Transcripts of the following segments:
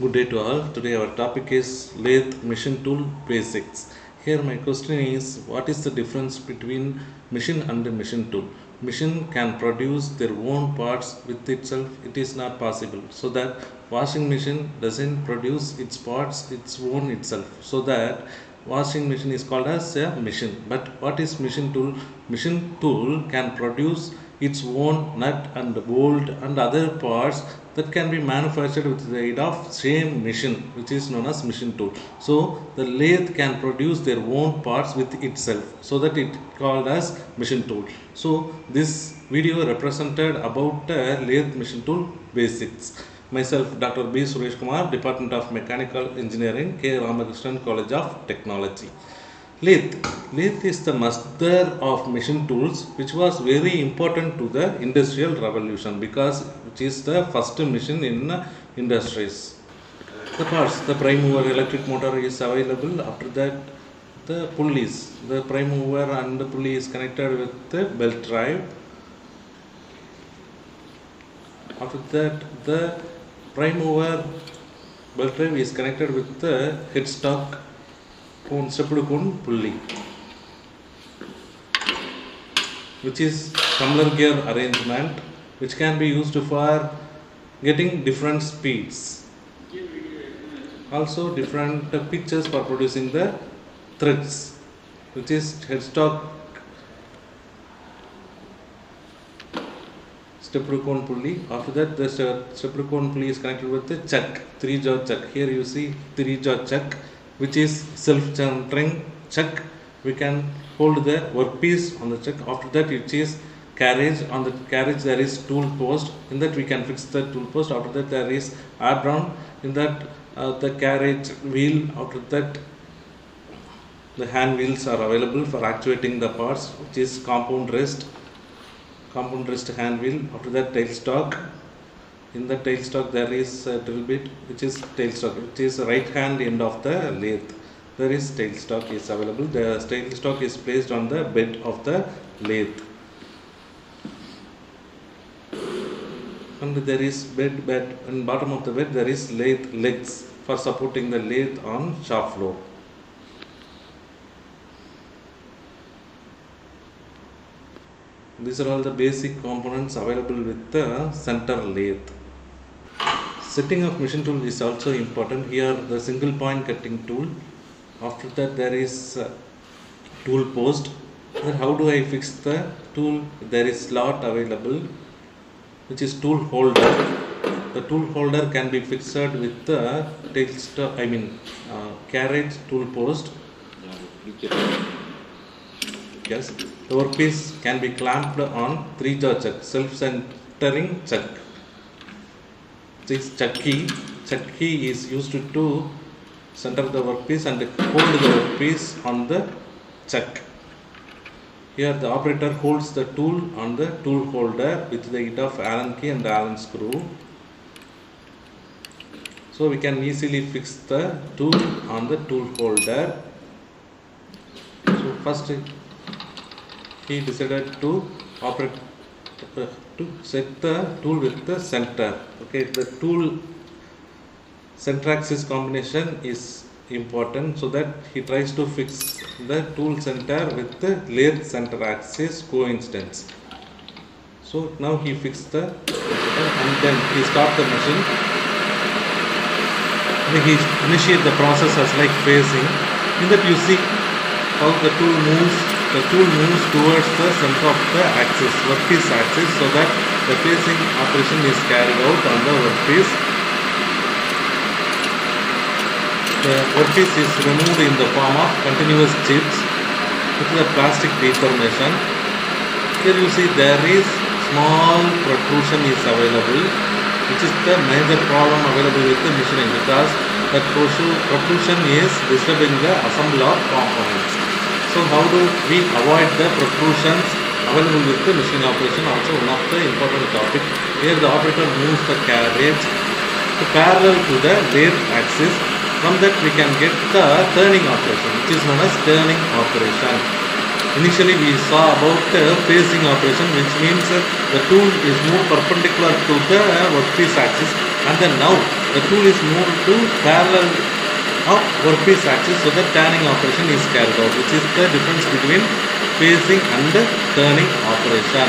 Good day to all. Today our topic is lathe machine tool basics. Here my question is, what is the difference between machine and a machine tool? Machine can produce their own parts with itself. It is not possible. So that washing machine doesn't produce its parts its own itself. So that washing machine is called as a machine. But what is machine tool? Machine tool can produce its own nut and bolt and other parts that can be manufactured with the aid of same machine, which is known as machine tool. So the lathe can produce their own parts with itself, so that it called as machine tool. So this video represented about lathe machine tool basics. Myself, Dr. B. Suresh Kumar, Department of Mechanical Engineering, K. Ramakrishnan College of Technology. Lathe. Lathe is the mother of machine tools, which was very important to the industrial revolution because which is the first machine in industries. The parts, the prime mover electric motor is available. After that, the pulleys, the prime mover and the pulley is connected with the belt drive. After that, the prime mover belt drive is connected with the headstock stepped cone pulley, which is tumbler gear arrangement, which can be used for getting different speeds, also different pitches for producing the threads, which is headstock stepped cone pulley. After that, the stepped cone pulley is connected with the chuck, 3-jaw chuck. Here you see 3-jaw chuck, which is self-centering chuck. We can hold the workpiece on the chuck. After that, it is carriage. On the carriage there is tool post. In that we can fix the tool post. After that there is apron. In that the carriage wheel. After that the hand wheels are available for actuating the parts, which is compound rest hand wheel. After that tailstock. In the tailstock there is a drill bit, which is tailstock, which is right hand end of the lathe. There is tailstock is available. The tailstock is placed on the bed of the lathe. And there is bed and bottom of the bed there is lathe legs for supporting the lathe on shop floor. These are all the basic components available with the center lathe. Setting of machine tool is also important. Here the single point cutting tool. After that there is tool post. Then how do I fix the tool? There is slot available, which is tool holder. The tool holder can be fixed with the carriage tool post. Yes, the workpiece can be clamped on 3-jaw chuck, self-centering chuck. This chuck key is used to center the workpiece and hold the workpiece on the chuck. Here the operator holds the tool on the tool holder with the aid of Allen key and Allen screw. So we can easily fix the tool on the tool holder. So first he decided to operate to set the tool with the center. Okay, the tool center axis combination is important, so that he tries to fix the tool center with the lathe center axis coincidence. So now he fixed the and then he stopped the machine. He initiate the process as like phasing. In that you see how the tool moves. The tool moves towards the center of the axis, workpiece axis, so that the phasing operation is carried out on the workpiece. The workpiece is removed in the form of continuous chips with the plastic deformation. Here you see there is small protrusion is available, which is the major problem available with the machining, because that protrusion is disturbing the assembly of components. So how do we avoid the protrusions available with the machine operation? Also one of the important topic. Here the operator moves the carriage parallel to the lathe axis. From that we can get the turning operation, which is known as turning operation. Initially we saw about phasing operation, which means the tool is moved perpendicular to the workpiece axis. And then now the tool is moved to parallel of workpiece axis, so the turning operation is carried out, which is the difference between phasing and the turning operation.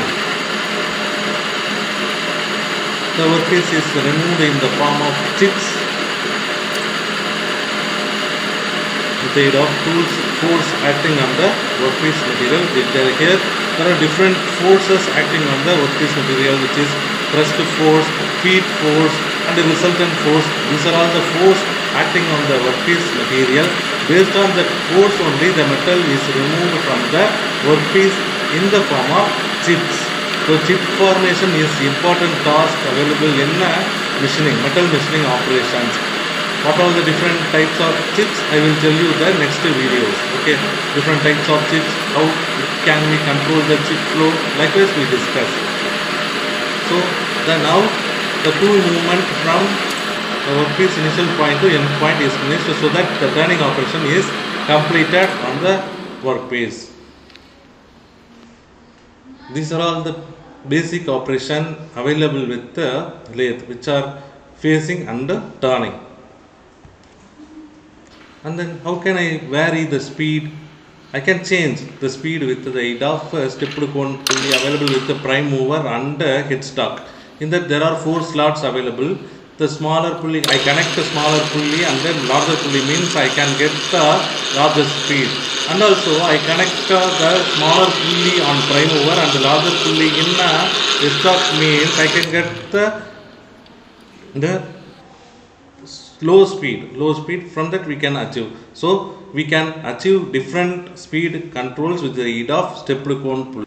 The workpiece is removed in the form of chips with the aid of tools force acting on the workpiece material. Here there are different forces acting on the workpiece material, which is thrust force, feed force, and the resultant force. These are all the force acting on the workpiece material. Based on that force only, the metal is removed from the workpiece in the form of chips. So chip formation is important task available in machining, metal machining operations. What are the different types of chips? I will tell you the next videos. Okay, different types of chips, how can we control the chip flow, likewise we discuss. So now the tool movement from the workpiece initial point to end point is finished, so that the turning operation is completed on the workpiece. These are all the basic operation available with the lathe, which are phasing and turning. And then how can I vary the speed? I can change the speed with the aid of stepped cone pulley available with the prime mover and headstock. In that there are 4 slots available. The smaller pulley, I connect the smaller pulley, and then larger pulley means I can get the larger speed. And also I connect the smaller pulley on prime mover and the larger pulley in headstock means I can get the low speed. From that we can achieve. So we can achieve different speed controls with the aid of stepped cone pulley.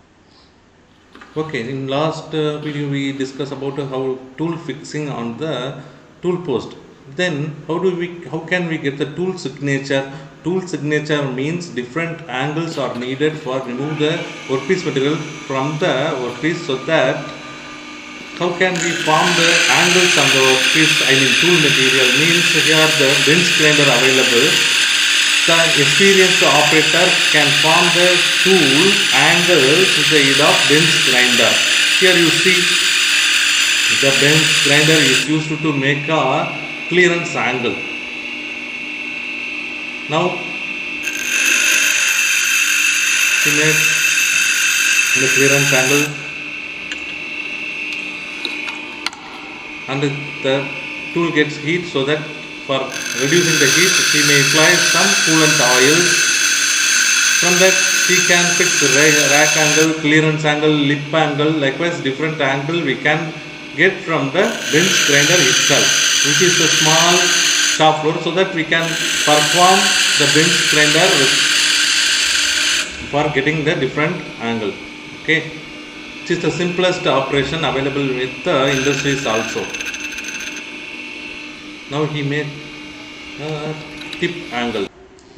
Okay, in last video we discussed about how tool fixing on the tool post. Then how can we get the tool signature? Tool signature means different angles are needed for remove the workpiece material from the workpiece, so that how can we form the angles on the workpiece? I mean tool material means here the bench grinder available. The experienced operator can form the tool angles with the aid of bench grinder. Here you see the bench grinder is used to make a clearance angle. Now to make the clearance angle, and the tool gets heat, so that for reducing the heat she may apply some coolant oil. From that she can fix rack angle, clearance angle, lip angle, likewise different angle we can get from the bench grinder itself, which is a small shop floor, so that we can perform the bench grinder for getting the different angle. Okay, which is the simplest operation available with the industries also. Now he made a tip angle.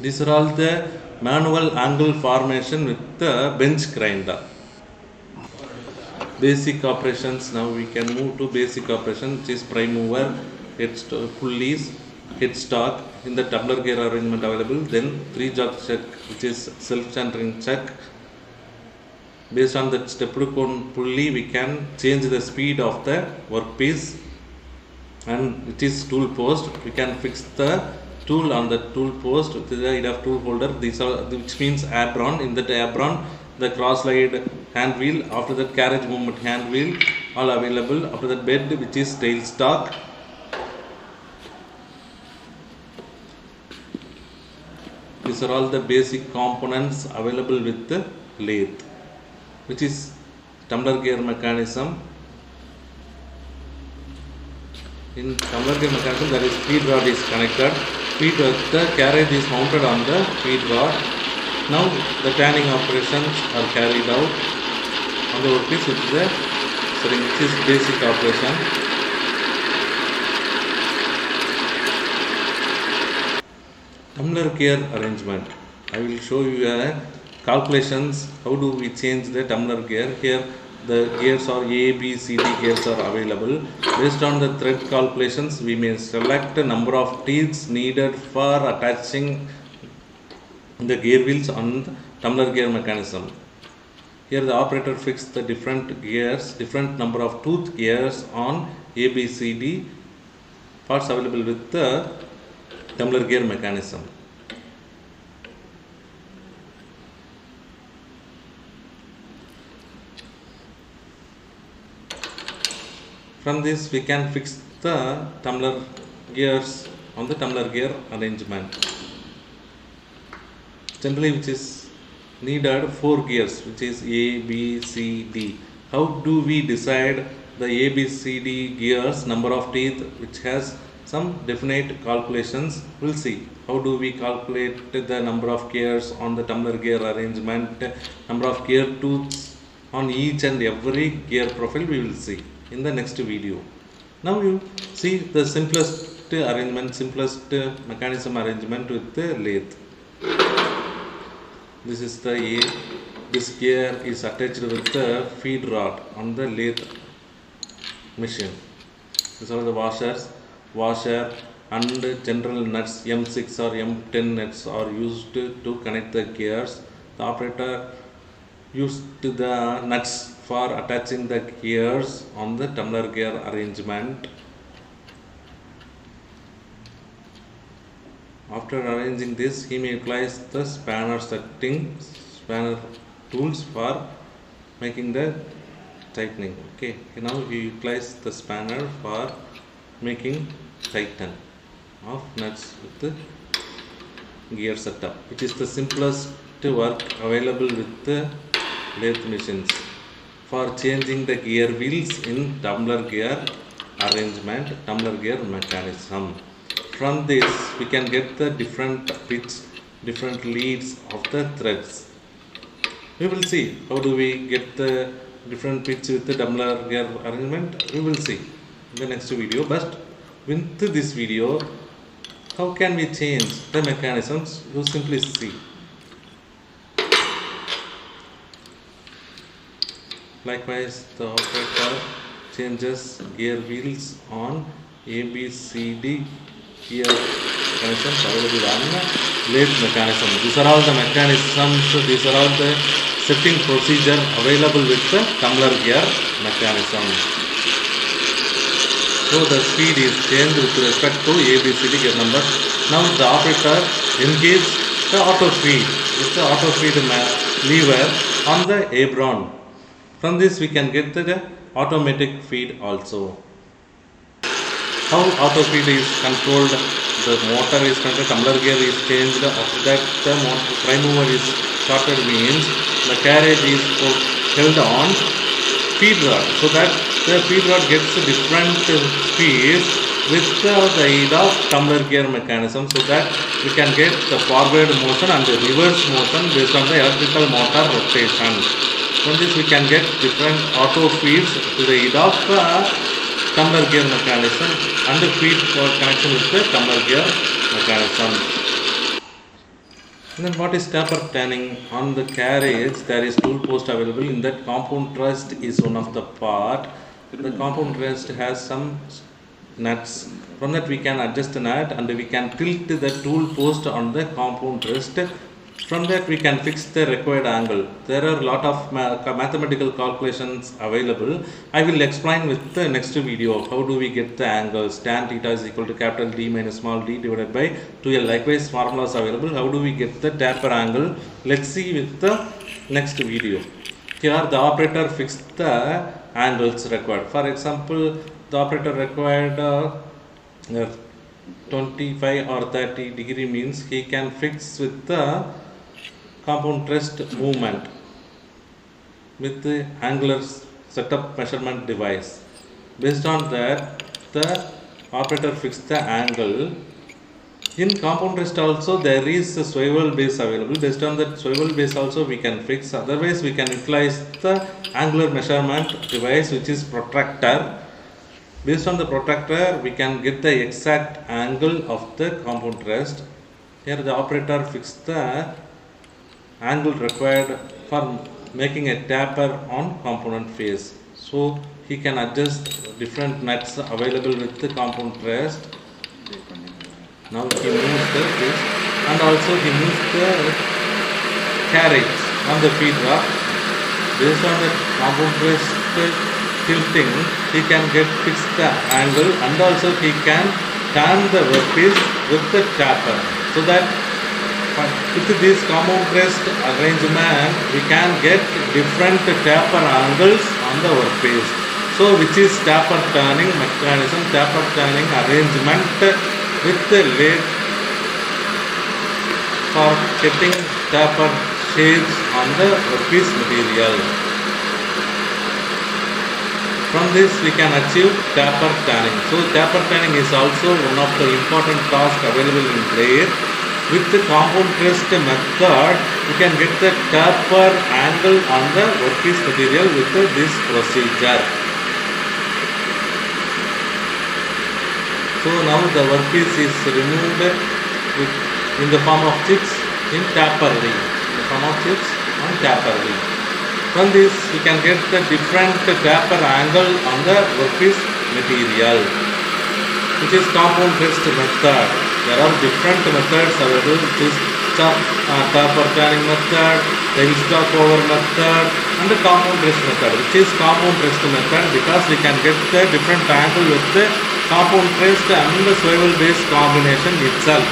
These are all the manual angle formation with the bench grinder. Basic operations. Now we can move to basic operation, which is prime mover, pulleys, headstock in the tumbler gear arrangement available. Then 3 jog chuck, which is self-centering chuck. Based on the stepped cone pulley, we can change the speed of the workpiece, and it is tool post. We can fix the tool on the tool post with the aid of tool holder. These are, which means apron. In that apron, the cross slide hand wheel, after that carriage movement hand wheel, all available. After that bed, which is tailstock. These are all the basic components available with the lathe, which is tumbler gear mechanism. In tumbler gear mechanism, there is feed rod is connected. The carriage is mounted on the feed rod. Now the turning operations are carried out on the workpiece with the setting, which is basic operation. Tumbler gear arrangement. I will show you calculations. How do we change the tumbler gear? Here the gears are A, B, C, D gears are available. Based on the thread calculations, we may select a number of teeth needed for attaching the gear wheels on the tumbler gear mechanism. Here the operator fixed the different gears, different number of tooth gears on A, B, C, D parts available with the tumbler gear mechanism. From this we can fix the tumbler gears on the tumbler gear arrangement. Generally, which is needed 4 gears, which is A, B, C, D. How do we decide the A, B, C, D gears number of teeth, which has some definite calculations? We'll see. How do we calculate the number of gears on the tumbler gear arrangement, number of gear tooths on each and every gear profile? We will see in the next video. Now you see the simplest arrangement, simplest mechanism arrangement with the lathe. This is the A. This gear is attached with the feed rod on the lathe machine. These are the washer and general nuts M6 or M10 nuts are used to connect the gears. The operator used the nuts for attaching the gears on the tumbler gear arrangement. After arranging this, he may utilize the spanner tools for making the tightening. Okay, now he utilize the spanner for making tighten of nuts with the gear setup, which is the simplest work available with the lathe machines for changing the gear wheels in tumbler gear arrangement, tumbler gear mechanism. From this we can get the different pitch, different leads of the threads. We will see how do we get the different pitch with the tumbler gear arrangement. We will see in the next video. But with this video, how can we change the mechanisms? You simply see. Likewise, the operator changes gear wheels on A, B, C, D gear mechanisms available on lathe mechanism. These are all the mechanisms, these are all the setting procedure available with the tumbler gear mechanism. So the speed is changed with respect to A, B, C, D gear number. Now the operator engages the auto feed with the auto feed lever on the apron. From this we can get the automatic feed also. How auto feed is controlled? The motor is controlled, tumbler gear is changed. After that, the prime mover is started, means the carriage is held on feed rod, so that the feed rod gets different speeds with the aid of tumbler gear mechanism, so that we can get the forward motion and the reverse motion based on the electrical motor rotation. From this we can get different auto feeds to the aid of tumbler gear mechanism and the feed connection with the tumbler gear mechanism. And then what is taper turning? On the carriage there is tool post available. In that, compound rest is one of the part. The compound rest has some nuts. From that we can adjust the nut and we can tilt the tool post on the compound rest. From that we can fix the required angle. There are a lot of mathematical calculations available. I will explain with the next video how do we get the angles. Tan theta is equal to capital D minus small d divided by 2L. Likewise, formulas available. How do we get the taper angle? Let's see with the next video. Here the operator fixed the angles required. For example, the operator required 25 or 30 degree, means he can fix with the compound rest movement with the angular setup measurement device. Based on that, the operator fixed the angle. In compound rest also there is a swivel base available. Based on that swivel base also we can fix. Otherwise we can utilize the angular measurement device, which is protractor. Based on the protractor we can get the exact angle of the compound rest. Here the operator fixed the angle required for making a taper on component face. So he can adjust different nuts available with the compound rest. Now he moves the this, and also he moves the carriage on the feed rod. Based on the compound rest tilting, he can fix the angle, and also he can turn the workpiece with the taper, so that with this compound pressed arrangement we can get different taper angles on the workpiece. So which is taper turning mechanism, taper turning arrangement with the lathe for getting taper shades on the workpiece material. From this we can achieve taper turning. So taper turning is also one of the important tasks available in lathe. With the compound pressed method, we can get the taper angle on the workpiece material with this procedure. So now the workpiece is removed in the form of chips in taper ring. The form of chips on taper ring. From this we can get the different taper angle on the workpiece material, which is compound pressed method. There are different methods available, which is taper turning method, the stock over method, and the compound pressed method, which is compound pressed method because we can get the different angle with the compound pressed and the swivel based combination itself.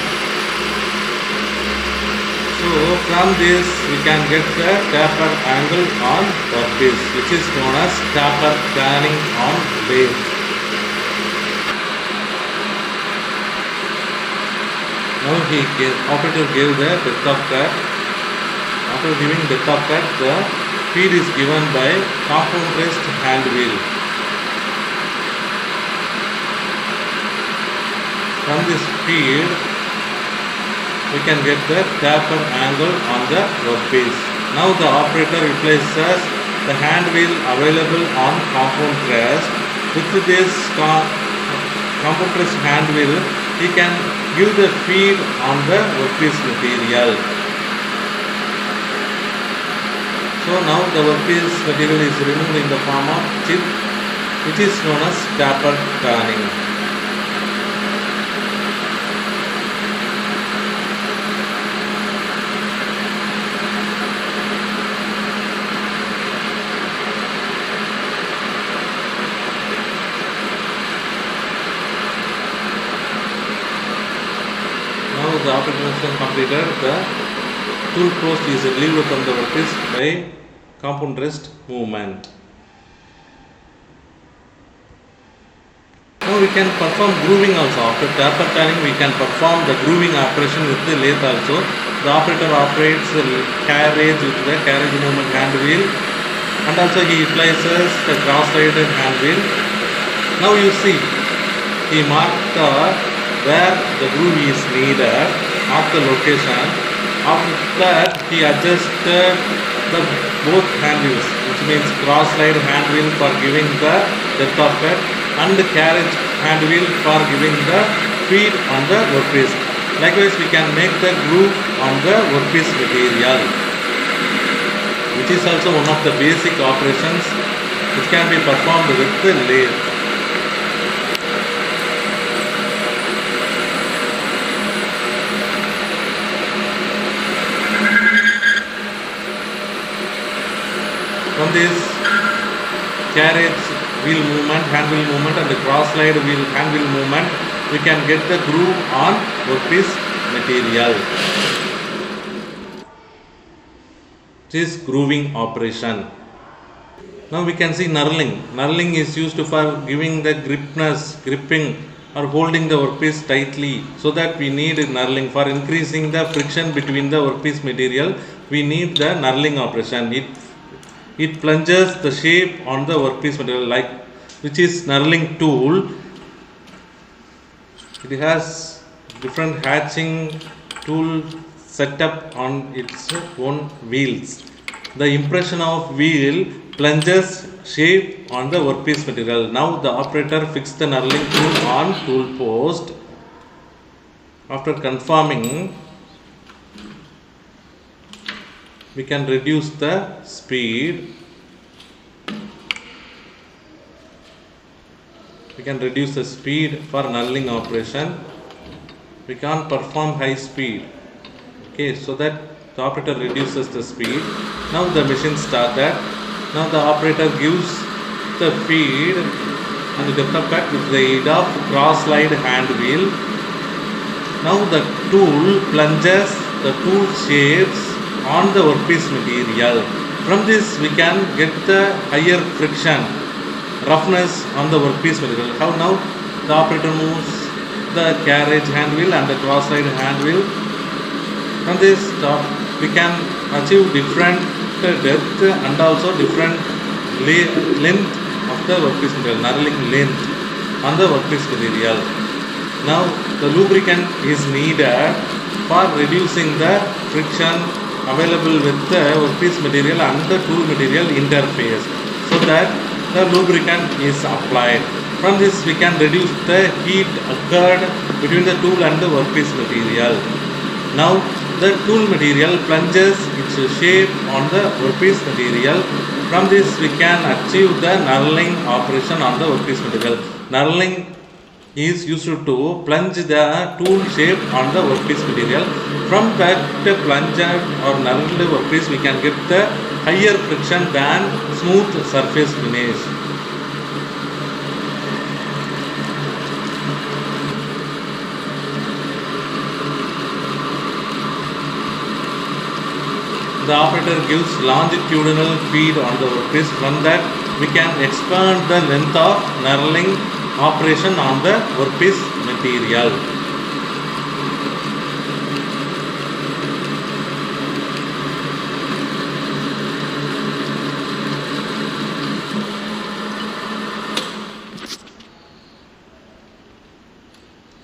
So from this we can get the taper angle on workpiece, which is known as taper turning on lathe. Now operator gave the depth of cut. After giving depth of cut, the feed is given by compound pressed hand wheel. From this feed, we can get the taper angle on the workpiece. Now the operator replaces the hand wheel available on compound press. With this compound press hand wheel, he can give the feed on the workpiece material. So now the workpiece material is removed in the form of chip, which is known as taper turning. The operation completed, the tool post is relieved from the workpiece by compound pressed movement. Now we can perform grooving also. After taper turning, we can perform the grooving operation with the lathe also. The operator operates the carriage with the carriage movement hand wheel, and also he places the cross-sided hand wheel. Now you see, he marked where the groove is needed at the location. After that, he adjusted the both hand wheels, which means cross-slide hand wheel for giving the depth of cut and the carriage hand wheel for giving the feed on the workpiece. Likewise, we can make the groove on the workpiece material, which is also one of the basic operations which can be performed with the lathe. From this carriage wheel movement, hand wheel movement, and the cross slide wheel hand wheel movement, we can get the groove on workpiece material. This is grooving operation. Now we can see knurling. Knurling is used for giving the gripping or holding the workpiece tightly. So that we need knurling for increasing the friction between the workpiece material. We need the knurling operation. It plunges the shape on the workpiece material, which is knurling tool. It has different hatching tool set up on its own wheels. The impression of wheel plunges shape on the workpiece material. Now the operator fixed the knurling tool on tool post. After confirming, we can reduce the speed. We can reduce the speed for knurling operation. We can't perform high speed. Okay, so that the operator reduces the speed. Now the machine started. Now the operator gives the feed and the depth of cut with the aid of cross-slide hand wheel. Now the tool plunges the tool shapes on the workpiece material. From this we can get the higher friction, roughness on the workpiece material. How now the operator moves the carriage hand wheel and the cross-slide hand wheel. From this we can achieve different depth and also different length of the workpiece material, knurling length on the workpiece material. Now the lubricant is needed for reducing the friction available with the workpiece material and the tool material interface, so that the lubricant is applied. From this we can reduce the heat occurred between the tool and the workpiece material. Now the tool material plunges its shape on the workpiece material. From this we can achieve the knurling operation on the workpiece material. Knurling is used to plunge the tool shape on the workpiece material. From that plunged or knurled workpiece we can get the higher friction than smooth surface finish. The operator gives longitudinal feed on the workpiece. From that we can expand the length of knurling operation on the workpiece material.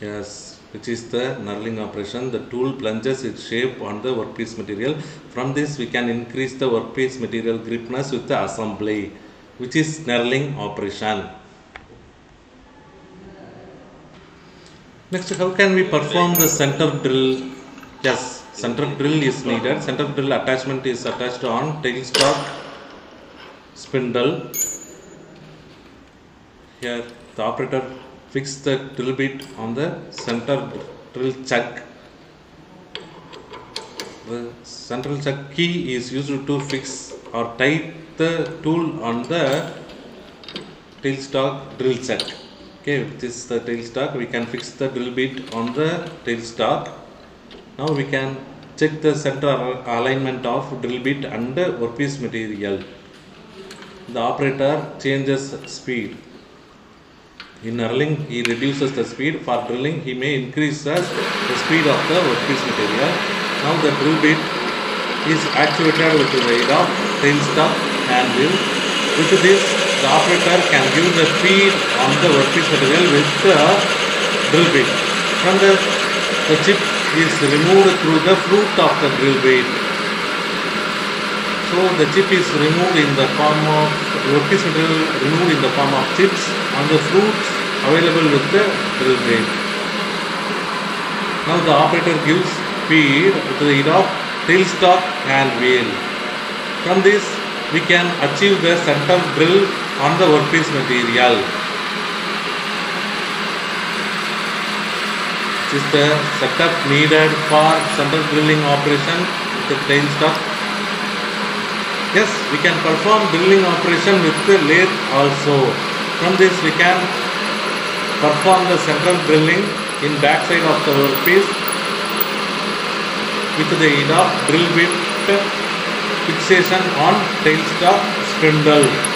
Yes, which is the knurling operation. The tool plunges its shape on the workpiece material. From this we can increase the workpiece material gripness with the assembly, which is knurling operation. Next, how can we perform the center drill? Yes, center drill is needed. Center drill attachment is attached on tailstock spindle. Here the operator fix the drill bit on the center drill chuck. The central chuck key is used to fix or tight the tool on the tailstock drill chuck. Okay, this is the tailstock. We can fix the drill bit on the tailstock. Now we can check the center alignment of drill bit and the workpiece material. The operator changes speed. In knurling, he reduces the speed. For drilling, he may increase the speed of the workpiece material. Now the drill bit is actuated with the aid of tailstock hand wheel. With this, the operator can give the feed on the workpiece material with the drill bit. From the chip is removed through the fruit of the drill bit. So the chip is removed in the form of workpiece material removed in the form of chips on the fruits available with the drill bit. Now the operator gives feed with the aid of tailstock hand wheel. From this we can achieve the center drill on the workpiece material. This is the setup needed for center drilling operation with the tailstock. Yes, we can perform drilling operation with the lathe also. From this we can perform the central drilling in backside of the workpiece with the aid of drill bit fixation on tailstock spindle.